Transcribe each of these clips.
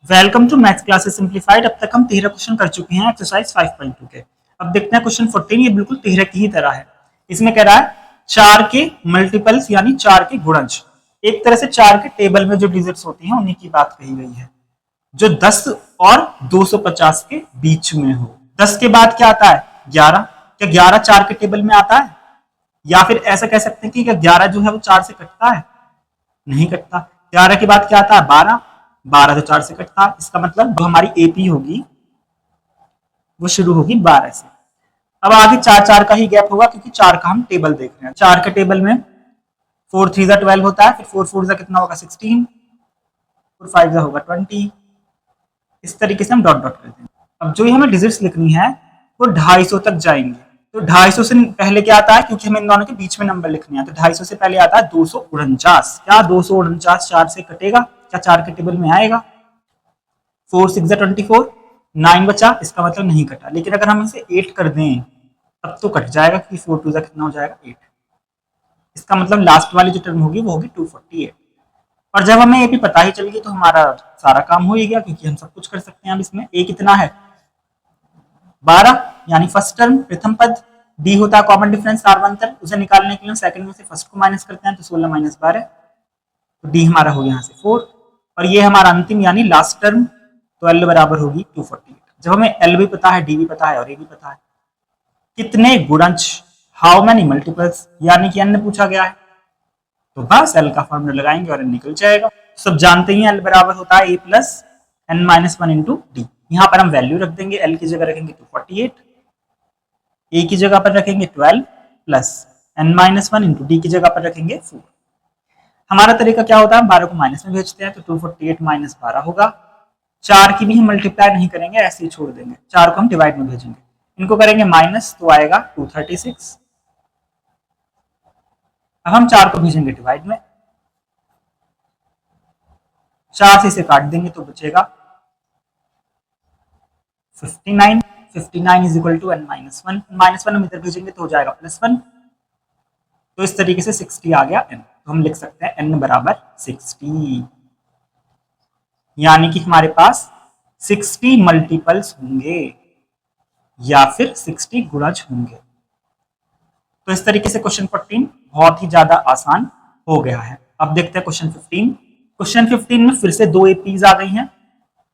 Welcome to maths classes simplified. अब तक हम 13 क्वेश्चन कर चुके हैं एक्सरसाइज 5.2 के। अब देखते हैं क्वेश्चन 14। ये बिल्कुल 13 की ही तरह है। इसमें कह रहा है 4 के मल्टीपल्स यानी 4 के गुणज। एक तरह से 4 के टेबल में जो डिजिट्स होती हैं उन्हीं की बात कही गई है, जो 10 और 250 के बीच में हो। 10 के बाद क्या आता है? 11। क्या 11 4 के टेबल में आता है? या फिर ऐसा कह सकते हैं कि क्या 11 जो है वो 4 से कटता है? नहीं कटता। 11 के बाद क्या आता है? 12। 12 तो 4 से कटता है। इसका मतलब जो हमारी एपी होगी वो शुरू होगी 12 से। अब आगे 4 4 का ही गैप होगा, क्योंकि 4 का हम टेबल देख रहे हैं। 4 के टेबल में 4 3 12 होता है, फिर 4 4 कितना होगा? 16, 4 5 होगा 20। इस तरीके से हम डॉट डॉट करते हैं। अब जो हमें डिजिट्स लिखनी है वो 250 तक जाएंगे। तो 250 से पहले क्या आता है? क्योंकि हमें इन दोनों के बीच में नंबर लिखने हैं, तो 250 से पहले आता है 249। क्या 249 4 से कटेगा? क्या 4 के टेबल में आएगा? 4 6 24, 9 बचा, इसका मतलब नहीं कटा। लेकिन अगर हम इसे 8 कर दें तब तो कट जाएगा, क्योंकि 4 2 कितना हो जाएगा? 8। इसका मतलब लास्ट वाली जो टर्म होगी वो होगी 248। और जब हमें ये भी पता ही चल गई तो हमारा सारा काम हो ही गया, क्योंकि हम सब कुछ कर सकते हैं। अब इसमें ए कितना है? 12, यानी फर्स्ट टर्म, प्रथम पद। डी होता है कॉमन डिफरेंस, सार्वंतर। उसे निकालने के लिए सेकंड में से फर्स्ट को माइनस करते हैं, तो 16 माइनस 12, तो डी हमारा हो गया यहाँ से 4। और ये हमारा अंतिम यानी लास्ट टर्म, तो एल बराबर होगी 248। जब हमें एल भी पता है, डी भी पता है और ए भी पता है, कितने गुणज, हाउ मेनी मल्टीपल्स, यानी कि एन पूछा गया है, तो बस एल का फॉर्मूला लगाएंगे और एन निकल जाएगा। सब जानते ही एल बराबर होता है a plus n minus 1 into d. यहाँ पर हम वैल्यू रख देंगे। एल की जगह रखेंगे 248, ए की जगह पर रखेंगे 12 plus n minus 1 into d की जगह पर रखेंगे 4। हमारा तरीका क्या होता है? हम 12 को माइनस में भेजते हैं, तो 248 माइनस 12 होगा। 4 की भी हम मल्टीप्लाई नहीं करेंगे, ऐसे ही छोड़ देंगे। 4 को हम डिवाइड में भेजेंगे, इनको करेंगे माइनस, तो आएगा 236। अब हम 4 को भेजेंगे डिवाइड में, 4 से इसे काट देंगे तो बचेगा 59। 59 is equal to n minus 1। Minus 1 हम इधर भेजेंगे तो हो जाएगा +1। तो इस तरीके से 60 आ गया एन। तो हम लिख सकते हैं एन बराबर 60, यानी कि हमारे पास 60 मल्टीपल्स होंगे या फिर 60 गुणज होंगे। तो इस तरीके से क्वेश्चन 14 बहुत ही ज्यादा आसान हो गया है। अब देखते हैं क्वेश्चन 15। क्वेश्चन 15 में फिर से 2 एपीज आ गई हैं।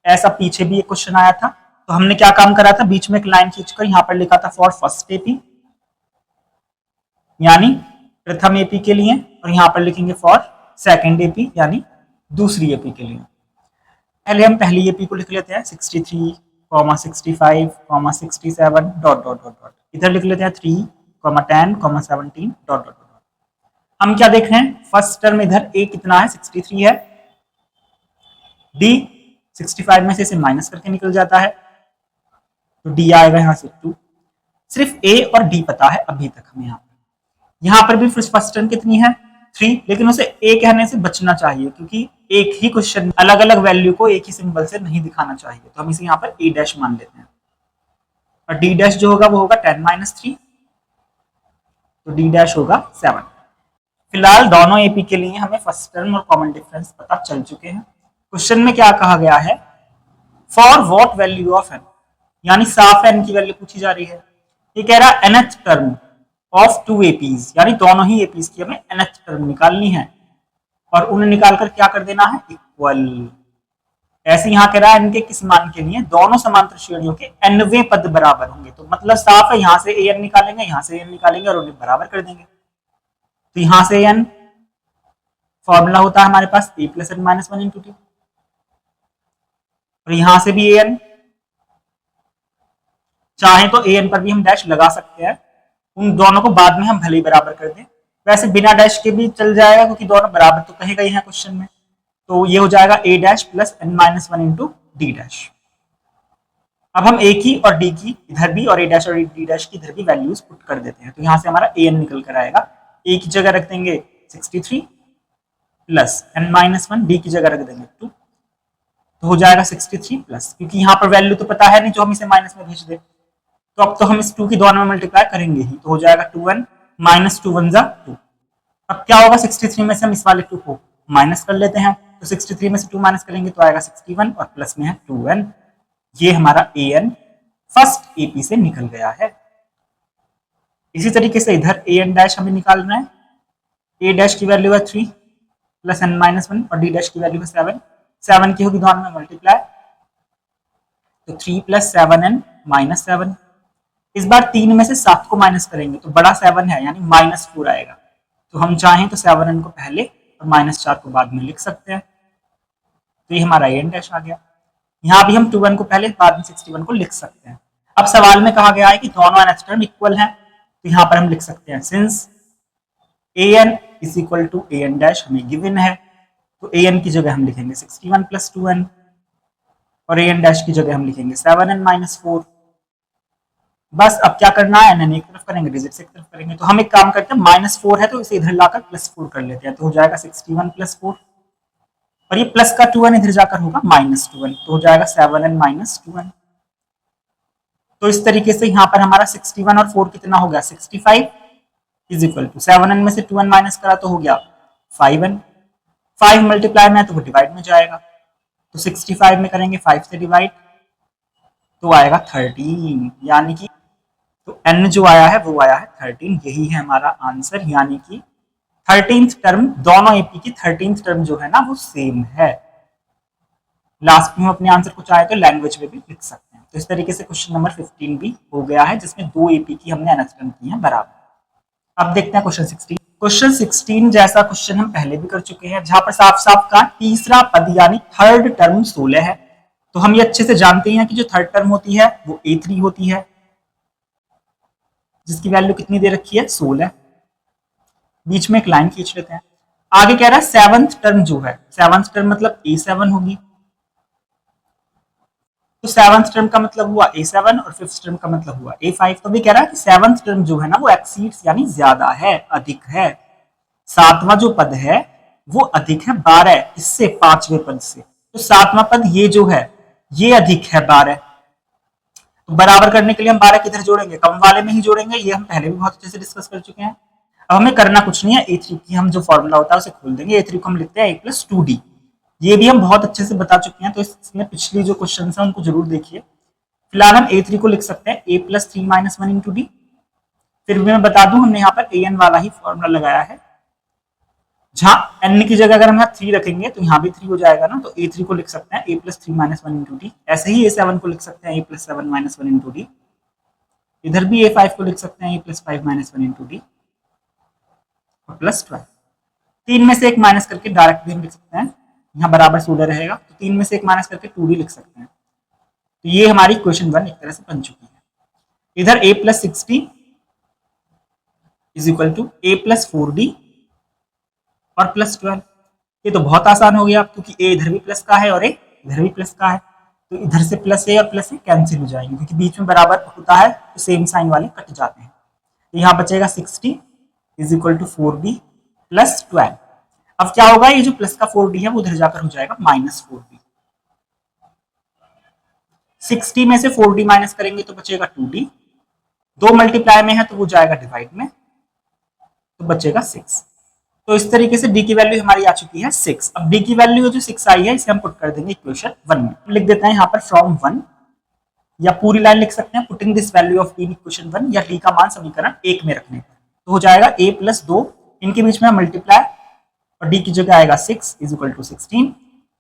ऐसा पीछे भी एक क्वेश्चन आया था, तो हमने क्या काम करा था? बीच में एक लाइन खींचकर यहाँ पर लिखा था फॉर फर्स्ट एपी, यानी प्रथम एपी के लिए, और यहाँ पर लिखेंगे फॉर सेकंड एपी, यानी दूसरी एपी के लिए। पहले हम पहली एपी को लिख लेते हैं 63, 65, 67 डॉट डॉट डॉट डॉट। इधर लिख लेते हैं 3, 10, 17 डॉट डॉट। हम क्या देख रहे हैं? फर्स्ट टर्म इधर ए कितना है? 63 है। डी 65 में से इसे माइनस करके निकल जाता है, तो डी आएगा यहाँ से 2। सिर्फ ए और डी पता है अभी तक हमें। यहाँ पर भी फर्स्ट टर्म कितनी है? 3, लेकिन उसे ए कहने से बचना चाहिए, क्योंकि एक ही क्वेश्चन अलग अलग वैल्यू को एक ही सिंबल से नहीं दिखाना चाहिए, तो हम इसे यहाँ पर ए डैश मान लेते हैं। और डी डैश जो होगा वो होगा 10 - 3, तो डी डैश होगा 7। फिलहाल दोनों एपी के लिए हमें फर्स्ट टर्म और कॉमन डिफरेंस पता चल चुके हैं। क्वेश्चन में क्या कहा गया है? For what value of n, यानी साफ एन की वैल्यू पूछी जा रही है। ये कह रहा है nth टर्म ऑफ 2 एपीज, यानी दोनों ही एपीज की हमें nth टर्म निकालनी है, और उन्हें निकालकर क्या कर देना है? इक्वल। ऐसे यहाँ कह रहा है इनके किस मान के लिए? दोनों समांतर श्रेणियों के nवें पद बराबर होंगे। तो मतलब साफ है, यहाँ से an निकालेंगे, यहाँ से an निकालेंगे और उन्हें बराबर कर देंगे। तो यहां से n फॉर्मूला होता है हमारे पास a plus n minus 1 into t, और यहां से भी an, चाहे तो an पर भी हम डैश लगा सकते हैं। उन दोनों को बाद में हम भले ही बराबर कर दें, वैसे बिना डैश के भी चल जाएगा, क्योंकि दोनों बराबर तो कहे गए हैं क्वेश्चन में। तो ये हो जाएगा a dash plus n minus 1 into d dash. अब हम a की और d की इधर भी, और a डैश और d डैश की इधर भी वैल्यूज पुट कर देते हैं, तो यहां से हमारा an निकल कर आएगा। a की जगह रख देंगे 63 प्लस एन माइनस 1, डी की जगह रख देंगे 2, तो हो जाएगा 63 प्लस, क्योंकि यहाँ पर वैल्यू तो पता है नहीं जो हम इसे माइनस में भेज दे, तो अब तो हम इस 2 की दोनों में मल्टीप्लाई करेंगे ही, तो हो जाएगा 2n माइनस 2 1 2। अब क्या होगा? 63 में से हम इस वाले 2 को माइनस कर लेते हैं, तो तो 63 में से 2 माइनस करेंगे तो आएगा 61 और प्लस में है 2n। ये हमारा an फर्स्ट एपी से निकल गया है। इसी तरीके से इधर an डैश हमें निकालना है। a डैश की वैल्यू है 3 प्लस n माइनस 1 और d डैश की वैल्यू है 7। 7 की होगी दोनों में मल्टीप्लाई, तो 3 प्लस 7n माइनस 7। इस बार 3 में से 7 को माइनस करेंगे तो बड़ा 7 है यानी -4 आएगा। तो हम चाहें तो 7n को पहले और -4 को बाद में लिख सकते हैं। तो ये हमारा an डैश आ गया। यहाँ भी हम 2n को पहले बाद में 61 को लिख सकते हैं। अब सवाल में कहा गया है कि दोनों nth टर्म इक्वल हैं, तो यहाँ पर हम लिख सकते हैं since an is equal to an dash हमें गिवन है, तो an की जगह हम लिखेंगे 61 प्लस 2n और an डैश की जगह हम लिखेंगे 7n माइनस 4। बस अब क्या करना है, n एक तरफ करेंगे, डिजिट एक तरफ करेंगे। तो हम एक काम करते हैं, -4 है तो इसे इधर लाकर +4 कर लेते हैं, तो हो जाएगा 61 प्लस 4 और ये प्लस का 2n इधर जाकर होगा -2n, तो हो जाएगा 7n माइनस 2n। तो इस तरीके से यहाँ पर हमारा 61 और 4 कितना हो गया 65 इज इक्वल टू 7n में से 2n माइनस करा तो हो गया 5n। 5 मल्टीप्लाई में है तो वो डिवाइड में जाएगा, तो 65 में करेंगे 5 से डिवाइड तो आएगा 13, यानी कि तो n जो आया है वो आया है 13। यही है हमारा आंसर, यानी कि 13th टर्म, दोनों एपी की 13th टर्म जो है ना वो सेम है। लास्ट में हम अपने आंसर को चाहे तो लैंग्वेज में भी लिख सकते हैं। तो इस तरीके से क्वेश्चन नंबर 15 भी हो गया है, जिसमें 2 एपी की हमने nth टर्म की है बराबर। अब देखते हैं क्वेश्चन 16। क्वेश्चन 16 जैसा क्वेश्चन हम पहले भी कर चुके हैं, जहां पर साफ साफ का तीसरा पद यानी थर्ड टर्म 16 है। तो हम ये अच्छे से जानते हैं कि जो थर्ड टर्म होती है वो a3 होती है, जिसकी वैल्यू कितनी दे रखी है 16। बीच में एक लाइन खींच लेते हैं। आगे कह रहा है 7th टर्म जो है, 7th टर्म मतलब a7 होगी, तो 7th टर्म का मतलब हुआ a7 और 5th टर्म का मतलब हुआ a5। तो भी कह रहा है कि 7th टर्म जो है ना वो एक्सीड्स यानी ज्यादा है, अधिक है। 7वां जो पद है वो अधिक है 12 इससे, 5वें पद से। तो 7वां पद ये जो है ये अधिक है 12। तो बराबर करने के लिए हम 12 किधर जोड़ेंगे, कम वाले में ही जोड़ेंगे। ये हम पहले भी बहुत अच्छे से डिस्कस कर चुके हैं। अब हमें करना कुछ नहीं है, a3 की हम जो फॉर्मूला होता है उसे खोल देंगे। a3 को हम लिखते हैं a प्लस 2d। ये भी हम बहुत अच्छे से बता चुके हैं, तो इसमें पिछली जो क्वेश्चन है उनको जरूर देखिए। फिलहाल हम a3 को लिख सकते हैं a plus 3 minus 1 into D. फिर भी मैं बता दूं हमने यहाँ पर an वाला ही फॉर्मूला लगाया है। जहां n की जगह अगर हम यहाँ 3 रखेंगे तो यहाँ भी 3 हो जाएगा ना, तो a3 को लिख सकते हैं a plus 3 minus 1 into D. ऐसे ही a7 को लिख सकते हैं a plus 7 minus 1 into D. इधर भी a5 को लिख सकते हैं a plus 5 minus 1 into D और प्लस 12। 3 में से एक माइनस करके डायरेक्ट भी हम लिख सकते हैं, यहाँ बराबर 16 रहेगा, तो 3 में से एक माइनस करके 2d लिख सकते हैं। तो ये हमारी क्वेश्चन 1 एक तरह से बन चुकी है। इधर a plus 60 is equal to a plus 4d और प्लस 12। ये तो बहुत आसान हो गया, क्योंकि a इधर भी प्लस का है और a इधर भी प्लस का है, तो इधर से प्लस a और प्लस a कैंसिल हो जाएंगे, क्योंकि बीच में बराबर होता है तो सेम साइन वाले कट जाते हैं। तो यहाँ बचेगा 60 is equal to 4b plus 12। अब क्या होगा, ये जो प्लस का 4d है वो उधर जाकर हो जाएगा माइनस 4b। 60 में से 4d माइनस करेंगे तो बचेगा 2d। 2 मल्टीप्लाई में है तो वो जाएगा डिवाइड में, तो बचेगा 6। तो इस तरीके से d की वैल्यू हमारी आ चुकी है 6। अब d की वैल्यू जो 6 आई है इसे हम पुट कर देंगे इक्वेशन 1 में। लिख देते हैं यहाँ पर फ्रॉम 1, या पूरी लाइन लिख सकते हैं putting this value of d in equation 1, या d का मान समीकरण 1 में रखने पर। तो हो जाएगा a प्लस 2, इनके बीच में मल्टीप्लाई और d की जगह आएगा 6 इज इक्वल टू 16।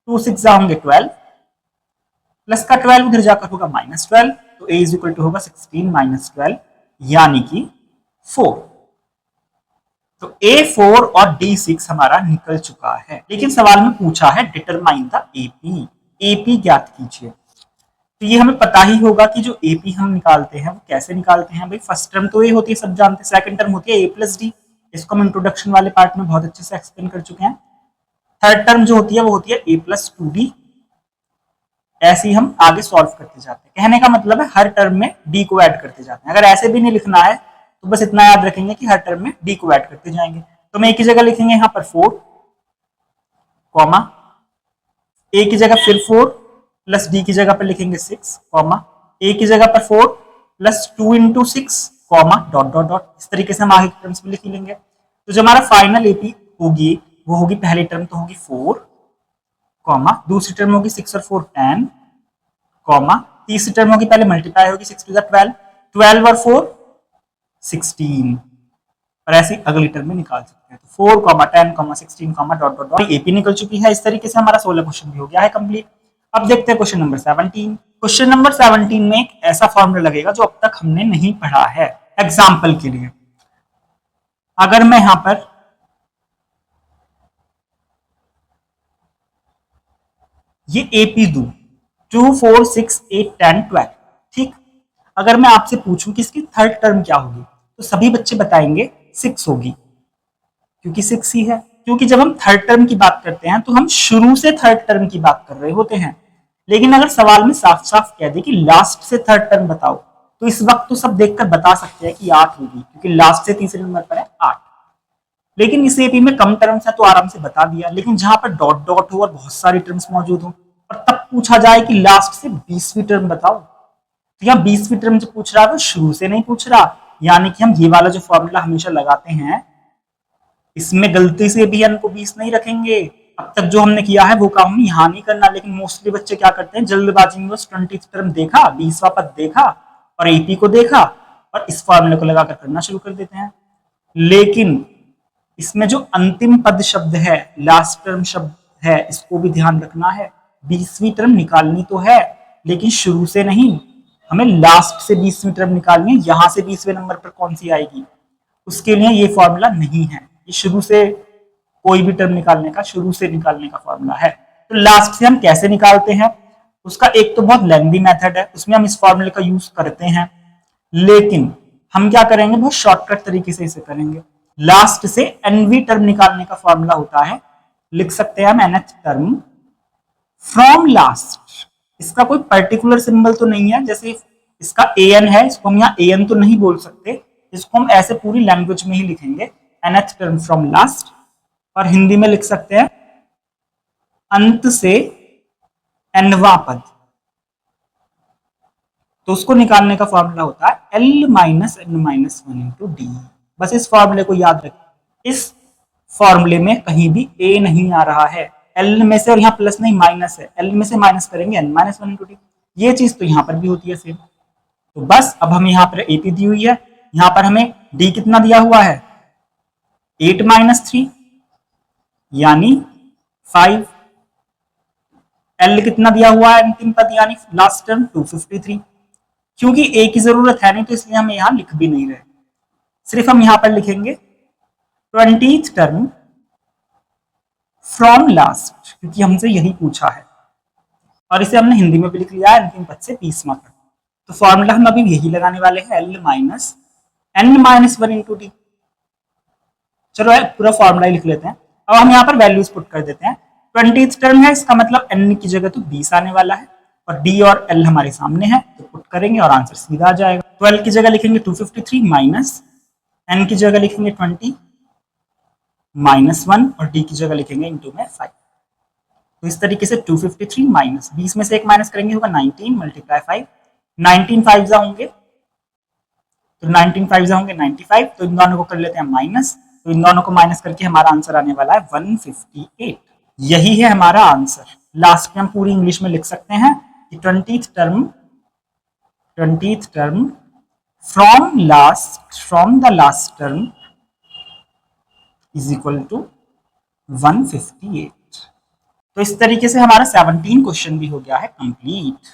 2 6 होंगे 12, प्लस का 12 उधर जाकर होगा माइनस 12, तो a इज इक्वल टू होगा 16 माइनस 12 यानी कि 4। तो A4 और D6 हमारा निकल चुका है। लेकिन सवाल में पूछा है डिटरमाइन द AP, AP ज्ञात कीजिए। तो ये हमें पता ही होगा कि जो AP हम निकालते हैं वो कैसे निकालते हैं। भाई फर्स्ट टर्म तो ये होती है, सब जानते हैं। सेकंड टर्म होती है A प्लस D, इसको हम इंट्रोडक्शन वाले पार्ट में बहुत अच्छे से एक्सप्लेन कर चुके हैं। थर्ड टर्म जो होती है वो होती है A प्लस 2D। ऐसे ही हम आगे सॉल्व करते जाते हैं। कहने का मतलब है हर टर्म में D को ऐड करते जाते हैं। अगर ऐसे भी नहीं लिखना है तो बस इतना याद रखेंगे कि हर टर्म में d को ऐड करते जाएंगे। तो मैं एक ही जगह लिखेंगे यहाँ पर 4 कॉमा, a की जगह फिर 4 प्लस d की जगह पर लिखेंगे 6 कॉमा, a की जगह पर 4 plus 2 into 6 comma dot dot dot. इस तरीके से हम आगे के टर्म्स में लिख लेंगे। तो जो हमारा फाइनल एपी होगी वो होगी, पहली टर्म तो होगी 4 कॉमा दूसरी टर्म होगी 6 और 4 10, कॉमा तीसरी टर्म होगी पहले मल्टीप्लाई होगी 6 टू द 12, 12 और 4 16, और ऐसे अगली टर्म में निकाल सकते हैं। तो 4 10 16 डॉट डॉट डॉट एपी निकल चुकी है। इस तरीके से हमारा 16 क्वेश्चन भी हो गया है कंप्लीट। अब देखते हैं क्वेश्चन नंबर 17। क्वेश्चन नंबर 17 में एक ऐसा फॉर्मूला लगेगा जो अब तक हमने नहीं पढ़ा है। एग्जाम्पल के लिए अगर मैं यहां पर ये एपी दू 2 4 6 8 10 12, ठीक, अगर मैं आपसे पूछूं कि इसकी थर्ड टर्म क्या होगी तो सभी बच्चे बताएंगे 6 होगी, क्योंकि 6 ही है। क्योंकि जब हम थर्ड टर्म की बात करते हैं तो हम शुरू से थर्ड टर्म की बात कर रहे होते हैं, लेकिन अगर सवाल में साफ साफ कह दे कि लास्ट से थर्ड टर्म बताओ तो इस वक्त तो सब देखकर बता सकते हैं कि 8 होगी, क्योंकि लास्ट से तीसरे नंबर पर है 8। लेकिन इस एपी में कम टर्म्स है तो आराम से बता दिया, लेकिन जहां पर डॉट डॉट हो और बहुत सारी टर्म्स मौजूद हो और तब पूछा जाए कि लास्ट से 20वीं टर्म बताओ, तो यहाँ 20वीं टर्म जो पूछ रहा है वो शुरू से नहीं पूछ रहा, यानी कि हम ये वाला जो फॉर्मूला हमेशा लगाते हैं इसमें गलती से भी n को 20 नहीं रखेंगे। अब तक जो हमने किया है वो काम हम यहाँ नहीं करना, लेकिन मोस्टली बच्चे क्या करते हैं जल्दबाजी में बस 20th टर्म देखा, 20वां पद देखा और एपी को देखा और इस फॉर्मूले को लगाकर करना शुरू कर देते हैं। लेकिन इसमें जो अंतिम पद शब्द है, लास्ट टर्म शब्द है, इसको भी ध्यान रखना है। 20वीं टर्म निकालनी तो है लेकिन शुरू से नहीं, हमें लास्ट से 20वीं टर्म निकालनी है। यहां से 20वें नंबर पर कौन सी आएगी उसके लिए ये फॉर्मूला नहीं है, ये शुरू से कोई भी टर्म निकालने का शुरू से निकालने का फॉर्मूला है। तो लास्ट से हम कैसे निकालते हैं उसका एक तो बहुत लेंथी मेथड है, उसमें हम इस फॉर्मूले का यूज करते हैं, लेकिन हम क्या करेंगे बहुत शॉर्टकट तरीके से इसे करेंगे। लास्ट से एनवी टर्म निकालने का फॉर्मूला होता है, लिख सकते हैं हम nth टर्म फ्रॉम लास्ट। इसका कोई पर्टिकुलर सिंबल तो नहीं है, जैसे इसका an है, इसको हम यहाँ an तो नहीं बोल सकते, इसको हम ऐसे पूरी लैंग्वेज में ही लिखेंगे nth टर्म फ्रॉम लास्ट, और हिंदी में लिख सकते हैं अंत से nवां पद। तो उसको निकालने का फॉर्मूला होता है l minus n minus 1 into D. बस इस फॉर्मूले को याद रखें। इस फॉर्मूले में कहीं भी a नहीं आ रहा है, l में से, और यहाँ प्लस नहीं माइनस है, l में से माइनस करेंगे n माइनस 1 इंटू डी। ये चीज तो यहाँ पर भी होती है सेम। तो बस अब हम यहाँ पर एपी दी हुई है, यहाँ पर हमें डी कितना दिया हुआ है 8 माइनस 3 यानी 5, एल कितना दिया हुआ है अंतिम पद यानी लास्ट टर्म 253। क्योंकि ए की जरूरत है नहीं तो इसलिए हम यहां लिख भी नहीं रहे, सिर्फ हम यहां पर लिखेंगे 20th टर्म फ्रॉम लास्ट, क्योंकि हमसे यही पूछा है, और इसे हमने हिंदी में भी लिख लिया है अंतिम पद से 20वां पद। तो फॉर्मूला हम अभी यही लगाने वाले हैं L minus n minus 1 into D. चलो पूरा फॉर्मूला ही लिख लेते हैं। अब हम यहाँ पर वैल्यूज पुट कर देते हैं। 20th टर्म है, इसका मतलब n की जगह तो 20 आने वाला है, और d और l हमारे सामने है तो पुट करेंगे और आंसर सीधा आ जाएगा। 12 की जगह लिखेंगे 253 माइनस n की जगह लिखेंगे 20 माइनस 1 और d की जगह लिखेंगे इंटू में 5। तो इस तरीके से 253 माइनस 20 में से एक माइनस करेंगे होगा 19 मल्टीप्लाई 5, 19 5 होंगे तो 19 5 होंगे 95, तो इन दोनों को कर लेते हैं माइनस, तो इन दोनों को माइनस करके हमारा आंसर आने वाला है 158। यही है हमारा आंसर। लास्ट में हम पूरी इंग्लिश में लिख सकते हैं कि 20th term from the last term is equal to 158। तो इस तरीके से हमारा 17 क्वेश्चन भी हो गया है कंप्लीट।